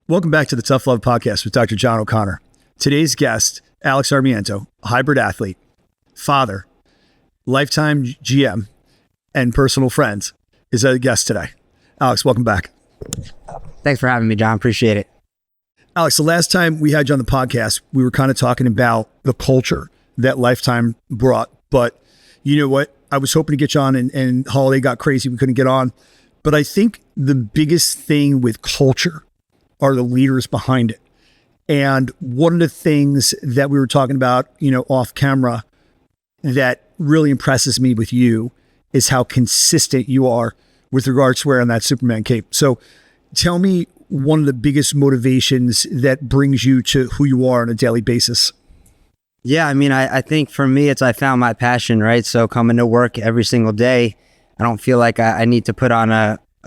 Welcome back to the Tough Love Podcast with Dr. John O'Connor. Today's guest, Alex Armiento, a hybrid athlete, father, lifetime GM, and personal friend, is a guest today. Alex, welcome back. Thanks for having me, John. Appreciate it. Alex, the last time we had you on the podcast, we were kind of talking about the culture that Lifetime brought. But you know what? I was hoping to get you on and holiday got crazy. We couldn't get on. But I think the biggest thing with culture are the leaders behind it. And one of the things that we were talking about, off camera that really impresses me with you is how consistent you are with regards to wearing that Superman cape. So tell me one of the biggest motivations that brings you to who you are on a daily basis. Yeah, I think for me, I found my passion, right? So coming to work every single day, I don't feel like I need to put on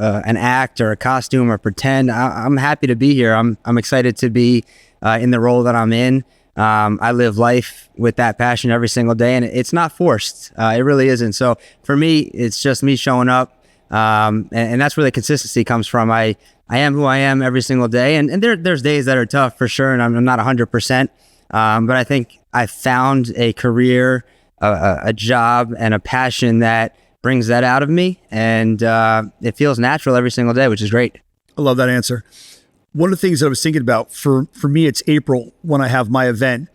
an act or a costume or pretend. I'm happy to be here. I'm excited to be in the role that I'm in. I live life with that passion every single day, and it's not forced. It really isn't. So for me, it's just me showing up, and that's where the consistency comes from. I am who I am every single day, and there's days that are tough for sure, and I'm not 100%. But I think I found a career, a job, and a passion that brings that out of me, and it feels natural every single day, which is great. I love that answer. One of the things that I was thinking about, for me, it's April when I have my event,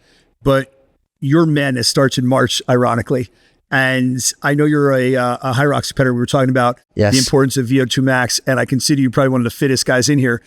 but your men, it starts in March, ironically. And I know you're a high rocks competitor. We were talking about the importance of VO2 max, and I consider you probably one of the fittest guys in here.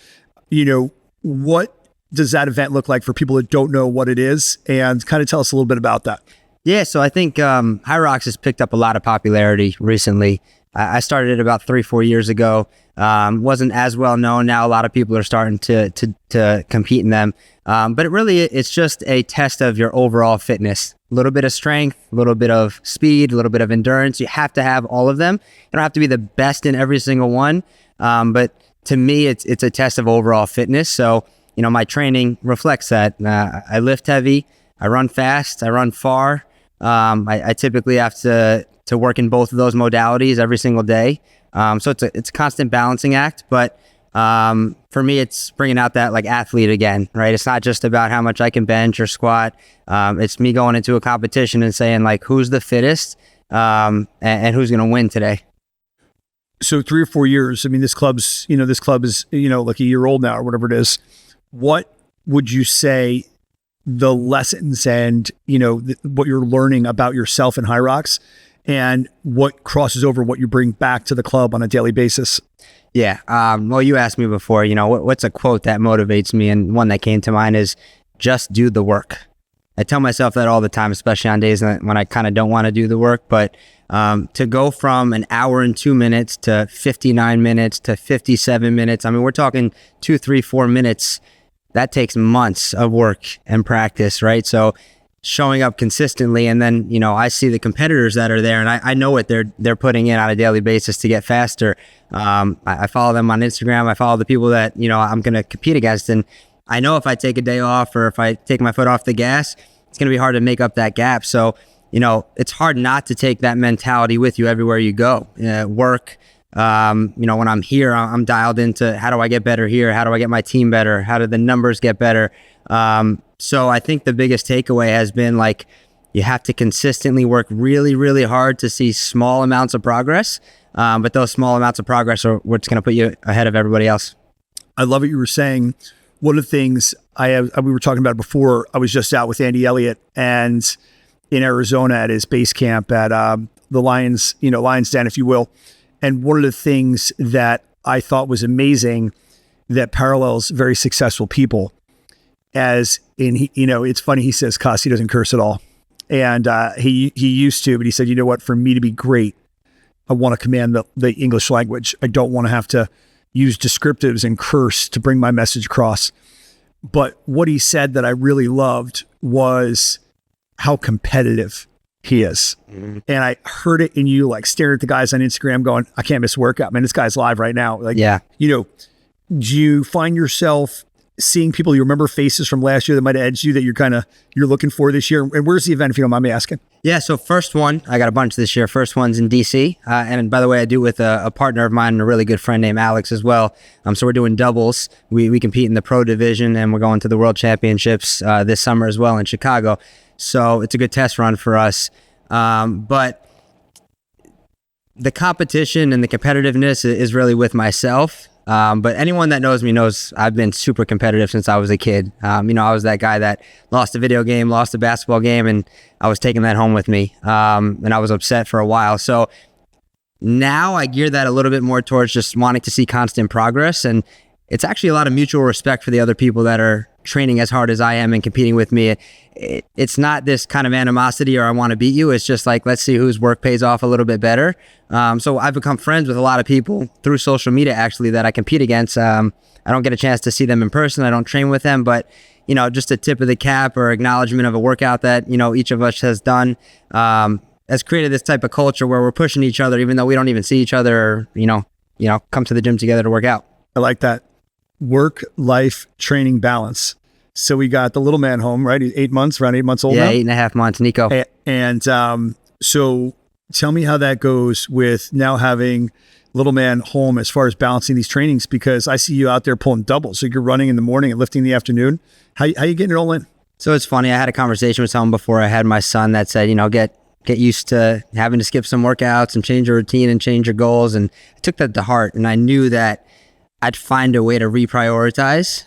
What does that event look like for people that don't know what it is? And kind of tell us a little bit about that. Yeah, so I think high rocks has picked up a lot of popularity recently. I started it about 3-4 years ago. Wasn't as well known. Now a lot of people are starting to compete in them. But it's just a test of your overall fitness. A little bit of strength, a little bit of speed, a little bit of endurance. You have to have all of them. You don't have to be the best in every single one. But to me, it's a test of overall fitness. So, my training reflects that. I lift heavy, I run fast, I run far. I typically have to work in both of those modalities every single day. So it's a constant balancing act, but for me, it's bringing out that athlete again, right? It's not just about how much I can bench or squat. It's me going into a competition and saying who's the fittest, and who's going to win today. So 3 or 4 years, this club is, like a year old now or whatever it is. What would you say the lessons and, what you're learning about yourself in high rocks and what crosses over what you bring back to the club on a daily basis? Yeah. Well, you asked me before, what's a quote that motivates me? And one that came to mind is just do the work. I tell myself that all the time, especially on days when I kind of don't want to do the work, but to go from an hour and 2 minutes to 59 minutes to 57 minutes, we're talking 2, 3, 4 minutes. That takes months of work and practice, right? So showing up consistently, and then, I see the competitors that are there, and I know what they're putting in on a daily basis to get faster. I follow them on Instagram. I follow the people that, I'm going to compete against, and I know if I take a day off or if I take my foot off the gas, it's going to be hard to make up that gap. So, it's hard not to take that mentality with you everywhere you go. Work. When I'm here, I'm dialed into how do I get better here? How do I get my team better? How do the numbers get better? So I think the biggest takeaway has been you have to consistently work really, really hard to see small amounts of progress. But those small amounts of progress are what's going to put you ahead of everybody else. I love what you were saying. One of the things we were talking about before, I was just out with Andy Elliott and in Arizona at his base camp at the Lions Den, if you will. And one of the things that I thought was amazing that parallels very successful people, as in, it's funny, he says cuss, he doesn't curse at all. And he used to, but he said, for me to be great, I want to command the English language. I don't want to have to use descriptives and curse to bring my message across. But what he said that I really loved was how competitive he is. Mm-hmm. And I heard it in you, staring at the guys on Instagram going, I can't miss a workout, man. This guy's live right now. Do you find yourself seeing people you remember faces from last year that might have edged you that you're looking for this year? And where's the event, if you don't mind me asking? Yeah, so first one, I got a bunch this year. First one's in DC. And by the way, I do with a partner of mine and a really good friend named Alex as well. So we're doing doubles. We compete in the pro division, and we're going to the World Championships this summer as well in Chicago. So it's a good test run for us. But the competition and the competitiveness is really with myself. But anyone that knows me knows I've been super competitive since I was a kid. I was that guy that lost a video game, lost a basketball game, and I was taking that home with me. And I was upset for a while. So now I gear that a little bit more towards just wanting to see constant progress. And it's actually a lot of mutual respect for the other people that are training as hard as I am and competing with me. It's not this kind of animosity or I want to beat you. It's just like, let's see whose work pays off a little bit better. So I've become friends with a lot of people through social media, actually, that I compete against. I don't get a chance to see them in person. I don't train with them, but just a tip of the cap or acknowledgement of a workout that, each of us has done, has created this type of culture where we're pushing each other, even though we don't even see each other or, come to the gym together to work out. I like that. Work-life training balance. So we got the little man home, right? He's around 8 months old now? Yeah, 8.5 months, Nico. And so tell me how that goes with now having little man home as far as balancing these trainings, because I see you out there pulling doubles. So you're running in the morning and lifting in the afternoon. How you getting it all in? So it's funny. I had a conversation with someone before I had my son that said, get used to having to skip some workouts and change your routine and change your goals. And I took that to heart. And I knew that I'd find a way to reprioritize.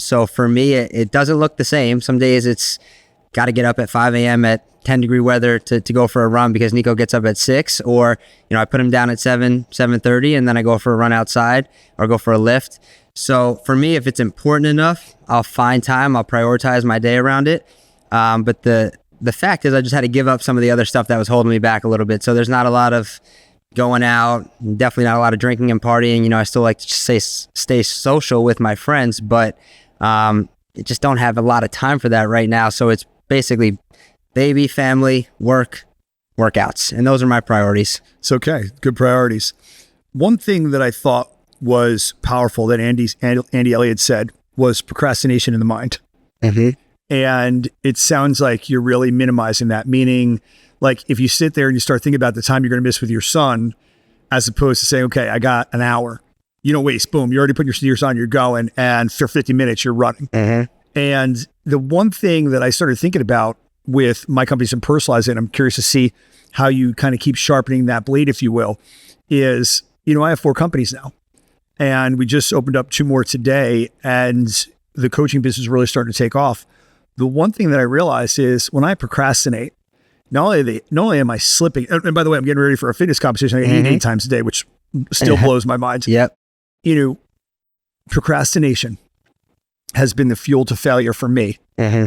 So for me, it doesn't look the same. Some days it's got to get up at 5 a.m. at 10-degree weather to go for a run because Nico gets up at 6, or, I put him down at 7:30, and then I go for a run outside or go for a lift. So for me, if it's important enough, I'll find time. I'll prioritize my day around it. But the fact is I just had to give up some of the other stuff that was holding me back a little bit. So there's not a lot of going out, definitely not a lot of drinking and partying. I still like to stay social with my friends, but I just don't have a lot of time for that right now. So it's basically baby, family, work, workouts. And those are my priorities. It's okay. Good priorities. One thing that I thought was powerful that Andy Elliott said was procrastination in the mind. Mm-hmm. And it sounds like you're really minimizing that, meaning like if you sit there and you start thinking about the time you're going to miss with your son, as opposed to saying, okay, I got an hour, you don't waste, boom, you already put your son, you're going, and for 50 minutes, you're running. Mm-hmm. And the one thing that I started thinking about with my companies and Personalize It, I'm curious to see how you kind of keep sharpening that blade, if you will, is, I have 4 companies now, and we just opened up 2 more today, and the coaching business is really starting to take off. The one thing that I realized is when I procrastinate, not only am I slipping, and by the way, I'm getting ready for a fitness competition. I eat 8 times a day, which still blows my mind. Yep. Procrastination has been the fuel to failure for me. Mm-hmm.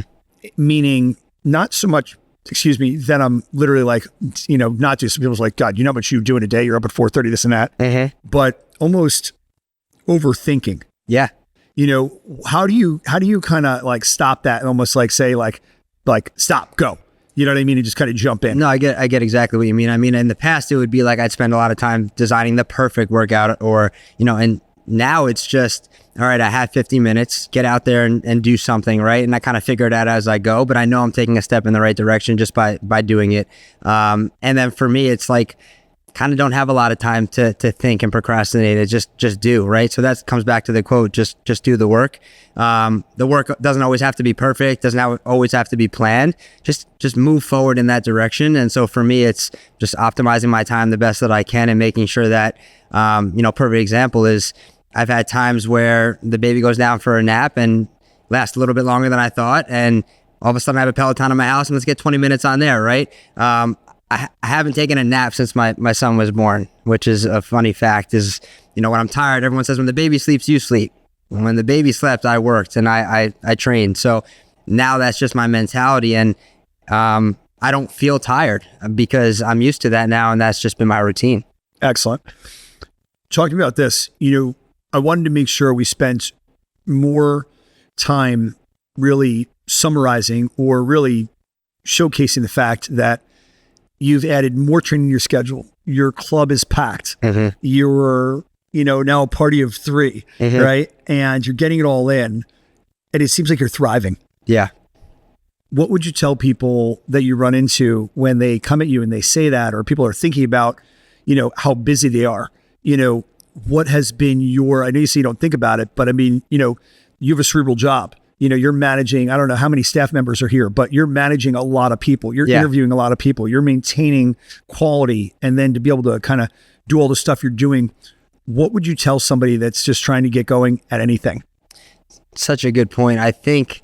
Meaning not so much, that I'm literally like, not just people's like, God, you know how much you do in a day? You're up at 4:30, this and that. Mm-hmm. But almost overthinking. Yeah. How do you kind of like stop that and almost like say like stop, go. You know what I mean? And just kind of jump in. No, I get exactly what you mean. I mean, in the past, it would be like I'd spend a lot of time designing the perfect workout or, and now it's just, all right, I have 50 minutes, get out there and do something, right? And I kind of figure it out as I go, but I know I'm taking a step in the right direction just by doing it. And then for me, it's like, kind of don't have a lot of time to think and procrastinate. It just do, right? So that comes back to the quote, just do the work. The work doesn't always have to be perfect, doesn't always have to be planned. Just move forward in that direction. And so for me, it's just optimizing my time the best that I can and making sure that, perfect example is I've had times where the baby goes down for a nap and lasts a little bit longer than I thought. And all of a sudden I have a Peloton in my house and let's get 20 minutes on there, right? I haven't taken a nap since my son was born, which is a funny fact is, when I'm tired, everyone says when the baby sleeps, you sleep. When the baby slept, I worked and I trained. So now that's just my mentality. And I don't feel tired because I'm used to that now. And that's just been my routine. Excellent. Talking about this, I wanted to make sure we spent more time really summarizing or really showcasing the fact that you've added more training to your schedule. Your club is packed. Mm-hmm. You're, now a party of 3, mm-hmm. right? And you're getting it all in. and it seems like you're thriving. Yeah. What would you tell people that you run into when they come at you and they say that, or people are thinking about, how busy they are? What has been I know you say you don't think about it, but I mean, you have a cerebral job. You're managing, I don't know how many staff members are here, but you're managing a lot of people. You're interviewing a lot of people. You're maintaining quality. And then to be able to kind of do all the stuff you're doing, what would you tell somebody that's just trying to get going at anything? Such a good point. I think,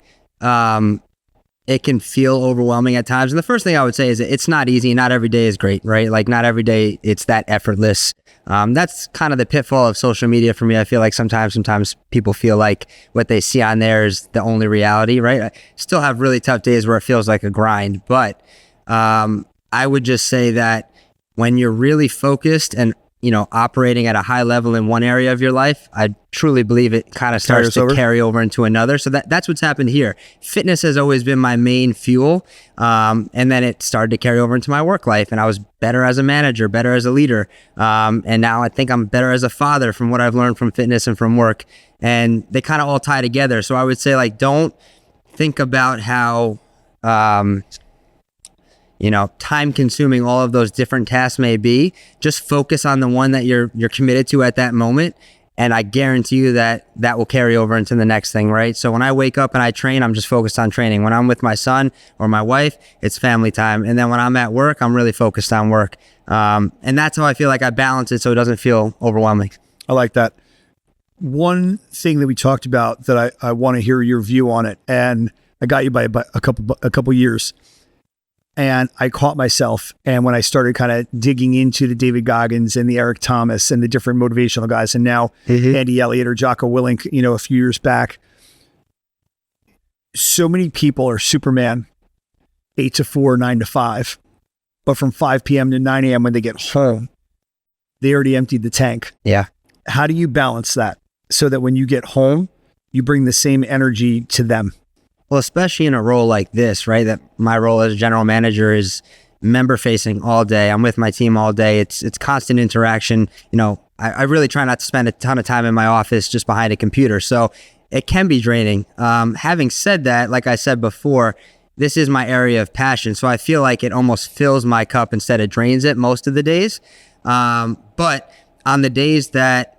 it can feel overwhelming at times. And the first thing I would say is that it's not easy. Not every day is great, right? Like not every day it's that effortless. That's kind of the pitfall of social media for me. I feel like sometimes people feel like what they see on there is the only reality, right? I still have really tough days where it feels like a grind, but I would just say that when you're really focused and operating at a high level in one area of your life, I truly believe it kind of starts to carry over into another. So that's what's happened here. Fitness has always been my main fuel. And then it started to carry over into my work life, and I was better as a manager, better as a leader. And now I think I'm better as a father from what I've learned from fitness and from work. And they kind of all tie together. So I would say, like, don't think about how, time consuming all of those different tasks may be. Just focus on the one that you're committed to at that moment. And I guarantee you that will carry over into the next thing, right? So when I wake up and I train, I'm just focused on training. When I'm with my son or my wife, it's family time. And then when I'm at work, I'm really focused on work. And that's how I feel like I balance it so it doesn't feel overwhelming. I like that. One thing that we talked about that I want to hear your view on it, and I got you by a couple years. And I caught myself, and when I started kind of digging into the David Goggins and the Eric Thomas and the different motivational guys, and now Andy Elliott or Jocko Willink, a few years back, so many people are Superman, 8 to 4, 9 to 5, but from 5 p.m. to 9 a.m. when they get home, they already emptied the tank. Yeah. How do you balance that so that when you get home, you bring the same energy to them? Well, especially in a role like this, right? That my role as a general manager is member facing all day. I'm with my team all day. It's constant interaction. I really try not to spend a ton of time in my office just behind a computer. So it can be draining. Having said that, like I said before, this is my area of passion. So I feel like it almost fills my cup instead of drains it most of the days. But on the days that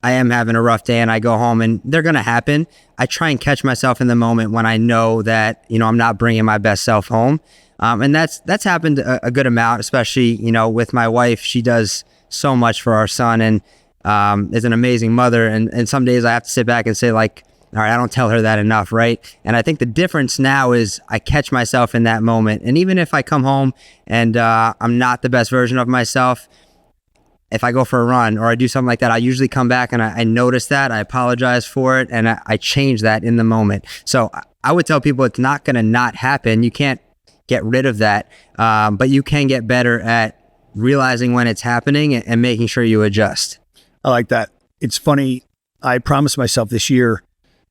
I am having a rough day and I go home, and they're going to happen, I try and catch myself in the moment when I know that, I'm not bringing my best self home. And that's happened a good amount, especially, with my wife. She does so much for our son and is an amazing mother. And some days I have to sit back and say, like, all right, I don't tell her that enough, right? And I think the difference now is I catch myself in that moment. And even if I come home and I'm not the best version of myself, if I go for a run or I do something like that, I usually come back and I notice that, I apologize for it, and I change that in the moment. So I would tell people it's not going to not happen. You can't get rid of that, but you can get better at realizing when it's happening and making sure you adjust. I like that. It's funny. I promised myself this year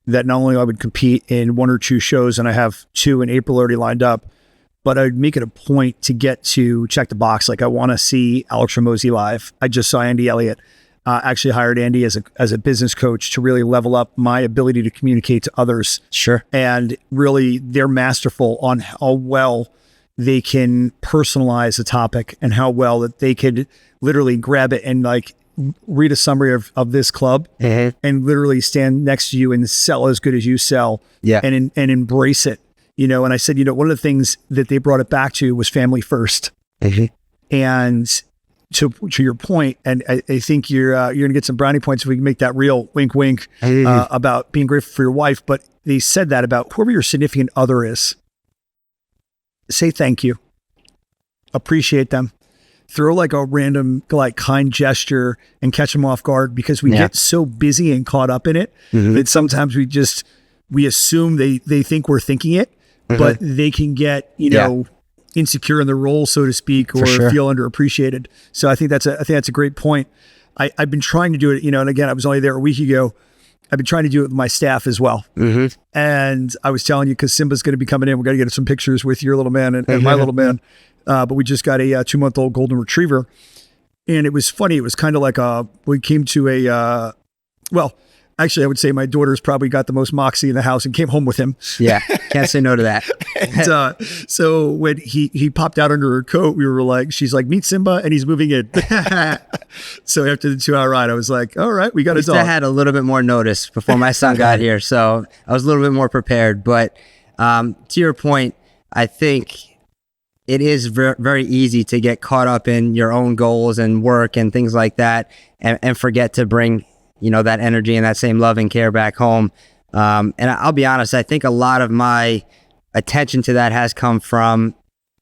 that not only I would compete in 1 or 2 shows, and I have 2 in April already lined up, but I'd make it a point to get to check the box. Like, I want to see Alex Atmiento live. I just saw Andy Elliott. Actually hired Andy as a business coach to really level up my ability to communicate to others. Sure. And really, they're masterful on how well they can personalize a topic and how well that they could literally grab it and like read a summary of this club and literally stand next to you and sell as good as you sell. Yeah. And embrace it. And I said, one of the things that they brought it back to was family first. And to your point, and I think you're going to get some brownie points if we can make that real wink, wink about being grateful for your wife. But they said that about whoever your significant other is. Say thank you. Appreciate them. Throw like a random kind gesture and catch them off guard, because we get so busy and caught up in it that sometimes we assume they think we're thinking it. But they can get, insecure in the role, so to speak, or feel underappreciated. So I think that's a great point. I've been trying to do it, and again, I was only there a week ago. I've been trying to do it with my staff as well. And I was telling you, because Simba's going to be coming in, we're going to get some pictures with your little man and my little man. But we just got a 2-month-old golden retriever. And it was funny. It was kind of like we came to Actually, I would say my daughter's probably got the most moxie in the house and came home with him. Yeah, can't say no to that. And, so when he popped out under her coat, we were like, she's like, meet Simba, and he's moving in. So after the 2-hour ride, I was like, all right, we got a dog. I had a little bit more notice before my son got here, so I was a little bit more prepared. But to your point, I think it is very easy to get caught up in your own goals and work and things like that, and forget to bring, that energy and that same love and care back home. And I'll be honest, I think a lot of my attention to that has come from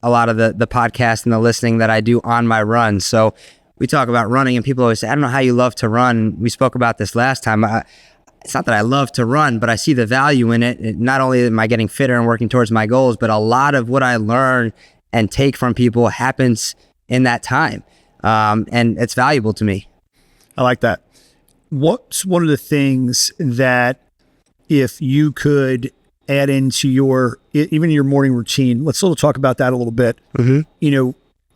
a lot of the podcast and the listening that I do on my runs. So we talk about running and people always say, I don't know how you love to run. We spoke about this last time. It's not that I love to run, but I see the value in it. Not only am I getting fitter and working towards my goals, but a lot of what I learn and take from people happens in that time. And it's valuable to me. I like that. What's one of the things that if you could add into even your morning routine, let's sort of talk about that a little bit. Mm-hmm.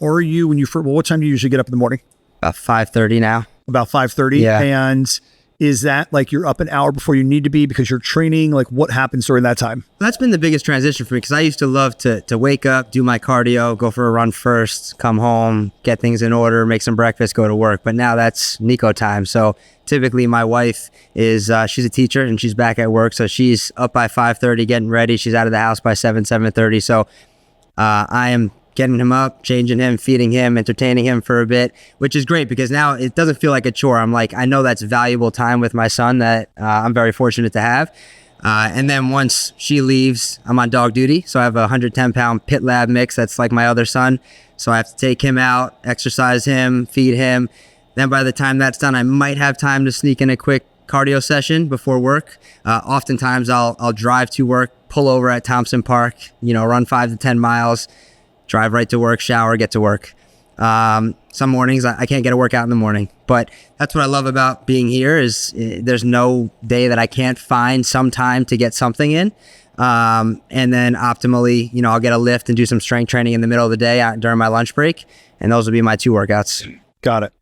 Are you, what time do you usually get up in the morning? About 5:30 now. About 5:30? Yeah. And is that like you're up an hour before you need to be because you're training? Like what happens during that time? That's been the biggest transition for me because I used to love to wake up, do my cardio, go for a run first, come home, get things in order, make some breakfast, go to work. But now that's Nico time. So typically my wife is, she's a teacher and she's back at work. So she's up by 5:30 getting ready. She's out of the house by 7:30. So I am getting him up, changing him, feeding him, entertaining him for a bit, which is great because now it doesn't feel like a chore. I'm like, I know that's valuable time with my son that I'm very fortunate to have. And then once she leaves, I'm on dog duty. So I have a 110-pound pit lab mix that's like my other son. So I have to take him out, exercise him, feed him. Then by the time that's done, I might have time to sneak in a quick cardio session before work. Oftentimes I'll drive to work, pull over at Thompson Park, run 5 to 10 miles, drive right to work, shower, get to work. Some mornings I can't get a workout in the morning, but that's what I love about being here is there's no day that I can't find some time to get something in. And then optimally, I'll get a lift and do some strength training in the middle of the day during my lunch break. And those will be my 2 workouts. Got it.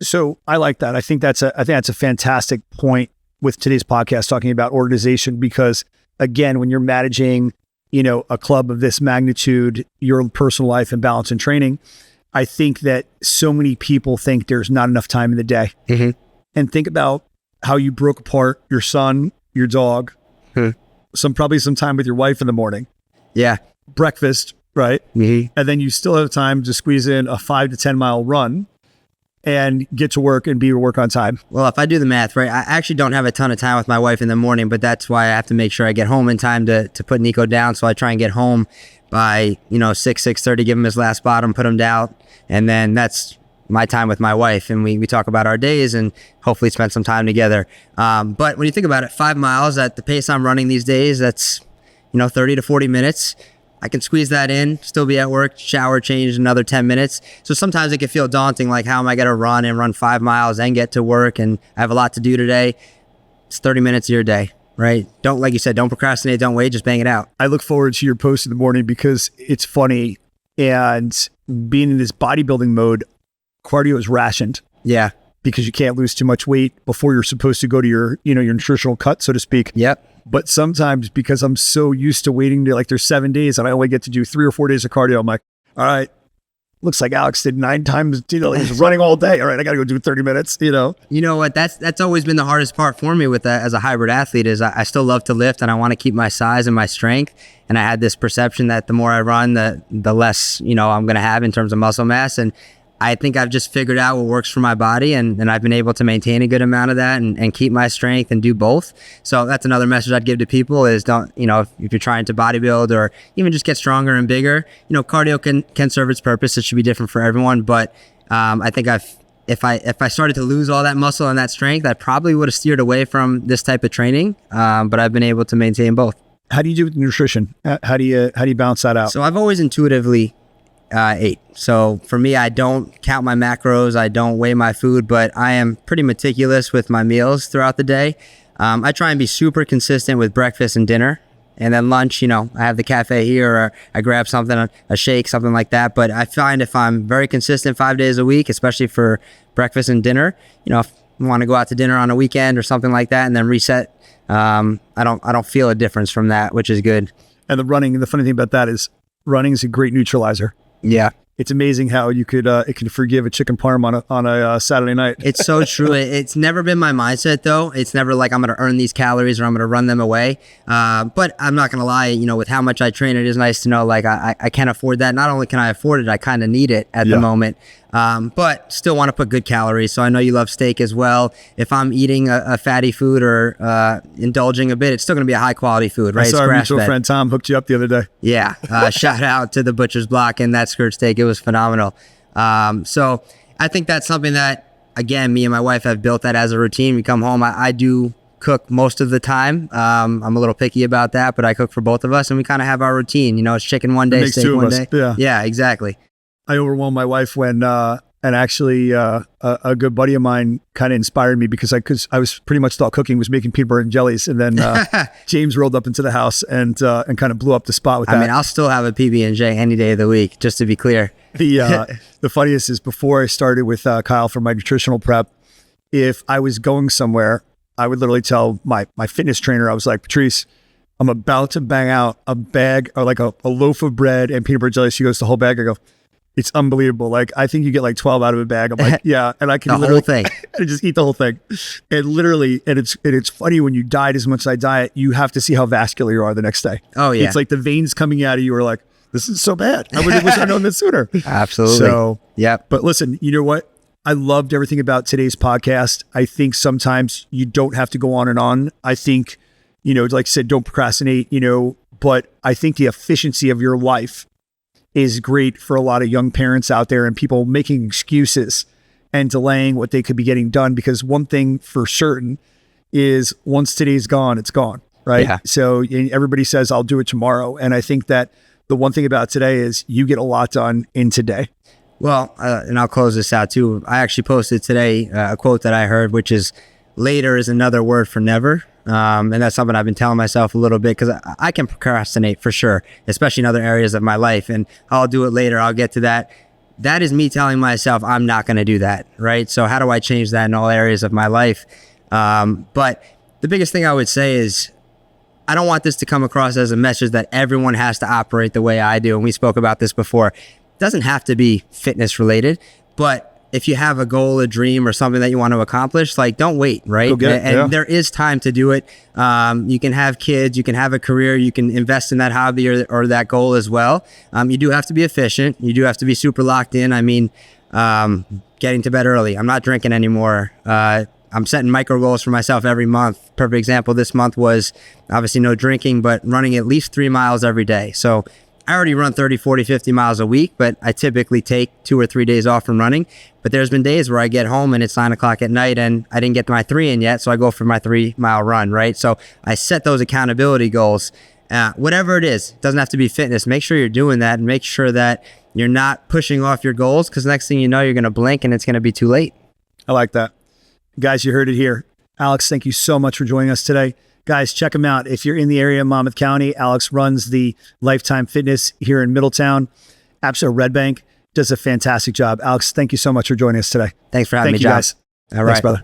So I like that. I think that's a fantastic point with today's podcast talking about organization, because again, when you're managing a club of this magnitude, your personal life and balance and training, I think that so many people think there's not enough time in the day. Mm-hmm. And think about how you broke apart your son, your dog, probably some time with your wife in the morning. Yeah. Breakfast, right? Mm-hmm. And then you still have time to squeeze in a 5 to 10 mile run and get to work and be to work on time. Well, if I do the math right, I actually don't have a ton of time with my wife in the morning, but that's why I have to make sure I get home in time to put Nico down. So I try and get home by 6:30, give him his last bottom, put him down, and then that's my time with my wife. And we talk about our days and hopefully spend some time together. But when you think about it, 5 miles at the pace I'm running these days, that's 30 to 40 minutes. I can squeeze that in, still be at work, shower, change another 10 minutes. So sometimes it can feel daunting, like how am I going to run 5 miles and get to work, and I have a lot to do today. It's 30 minutes of your day, right? Don't, like you said, don't procrastinate, don't wait, just bang it out. I look forward to your post in the morning because it's funny, and being in this bodybuilding mode, cardio is rationed. Yeah. Because you can't lose too much weight before you're supposed to go to your, your nutritional cut, so to speak. Yep. But sometimes because I'm so used to waiting to there's 7 days and I only get to do 3 or 4 days of cardio, I'm like, all right, looks like Alex did 9 times, he's running all day. All right, I got to go do 30 minutes, You know what? That's always been the hardest part for me with that as a hybrid athlete is I still love to lift and I want to keep my size and my strength. And I had this perception that the more I run, the less, I'm going to have in terms of muscle mass. And I think I've just figured out what works for my body, and I've been able to maintain a good amount of that and keep my strength and do both. So that's another message I'd give to people is don't, if you're trying to bodybuild or even just get stronger and bigger, cardio can serve its purpose. It should be different for everyone. But I think if I started to lose all that muscle and that strength, I probably would have steered away from this type of training. But I've been able to maintain both. How do you do with nutrition? How do you balance that out? So I've always intuitively ate. So for me, I don't count my macros. I don't weigh my food, but I am pretty meticulous with my meals throughout the day. I try and be super consistent with breakfast and dinner. And then lunch, I have the cafe here, or I grab something, a shake, something like that. But I find if I'm very consistent 5 days a week, especially for breakfast and dinner, want to go out to dinner on a weekend or something like that, and then reset. I don't feel a difference from that, which is good. And the funny thing about that is running is a great neutralizer. Yeah. It's amazing how you could it can forgive a chicken parm on a Saturday night. It's so true. It's never been my mindset though. It's never like I'm going to earn these calories or I'm going to run them away. But I'm not going to lie, with how much I train, it is nice to know like I can afford that. Not only can I afford it, I kind of need it at the moment. But still want to put good calories. So I know you love steak as well. If I'm eating a fatty food or indulging a bit, it's still going to be a high quality food, right? I saw our mutual friend Tom hooked you up the other day. Yeah. Shout out to the Butcher's Block and that skirt steak. It was phenomenal. So I think that's something that, again, me and my wife have built that as a routine. We come home, I do cook most of the time. I'm a little picky about that, but I cook for both of us and we kind of have our routine. It's chicken one day, steak one day. Yeah, exactly. I overwhelmed my wife when, and actually a good buddy of mine kind of inspired me because I was pretty much thought cooking was making peanut butter and jellies. And then James rolled up into the house and kind of blew up the spot with that. I mean, I'll still have a PB&J any day of the week, just to be clear. The funniest is before I started with Kyle for my nutritional prep, if I was going somewhere, I would literally tell my fitness trainer, I was like, Patrice, I'm about to bang out a bag or like a loaf of bread and peanut butter jelly. She goes, the whole bag. I go, it's unbelievable. Like, I think you get like 12 out of a bag. I'm like, yeah. And I can the whole thing. I just eat the whole thing. And literally, and it's funny when you diet as much as I diet, you have to see how vascular you are the next day. Oh, yeah. It's like the veins coming out of you are like, this is so bad. I wish I'd known this sooner. Absolutely. So, yeah. But listen, you know what? I loved everything about today's podcast. I think sometimes you don't have to go on and on. I think, like I said, don't procrastinate, but I think the efficiency of your life is great for a lot of young parents out there and people making excuses and delaying what they could be getting done. Because one thing for certain is once today's gone, it's gone, right? Yeah. So everybody says, I'll do it tomorrow. And I think that the one thing about today is you get a lot done in today. Well, and I'll close this out too. I actually posted today a quote that I heard, which is later is another word for never. And that's something I've been telling myself a little bit because I can procrastinate for sure, especially in other areas of my life. And I'll do it later. I'll get to that. That is me telling myself I'm not going to do that, right? So how do I change that in all areas of my life? But the biggest thing I would say is I don't want this to come across as a message that everyone has to operate the way I do. And we spoke about this before. It doesn't have to be fitness related, but if you have a goal, a dream, or something that you want to accomplish, like don't wait, right? Go get it, and there is time to do it. You can have kids, you can have a career, you can invest in that hobby or that goal as well. You do have to be efficient. You do have to be super locked in. I mean, getting to bed early. I'm not drinking anymore. I'm setting micro goals for myself every month. Perfect example this month was obviously no drinking, but running at least 3 miles every day. So I already run 30, 40, 50 miles a week, but I typically take 2 or 3 days off from running. But there's been days where I get home and it's 9 o'clock at night and I didn't get my 3 in yet. So I go for my 3 mile run, right? So I set those accountability goals. Whatever it is, it doesn't have to be fitness. Make sure you're doing that and make sure that you're not pushing off your goals because next thing you know, you're going to blink and it's going to be too late. I like that. Guys, you heard it here. Alex, thank you so much for joining us today. Guys, check him out. If you're in the area of Monmouth County, Alex runs the Lifetime Fitness here in Middletown. Absolute Red Bank does a fantastic job. Alex, thank you so much for joining us today. Thanks for having me, Thank you, John. guys. All right. Thanks, brother.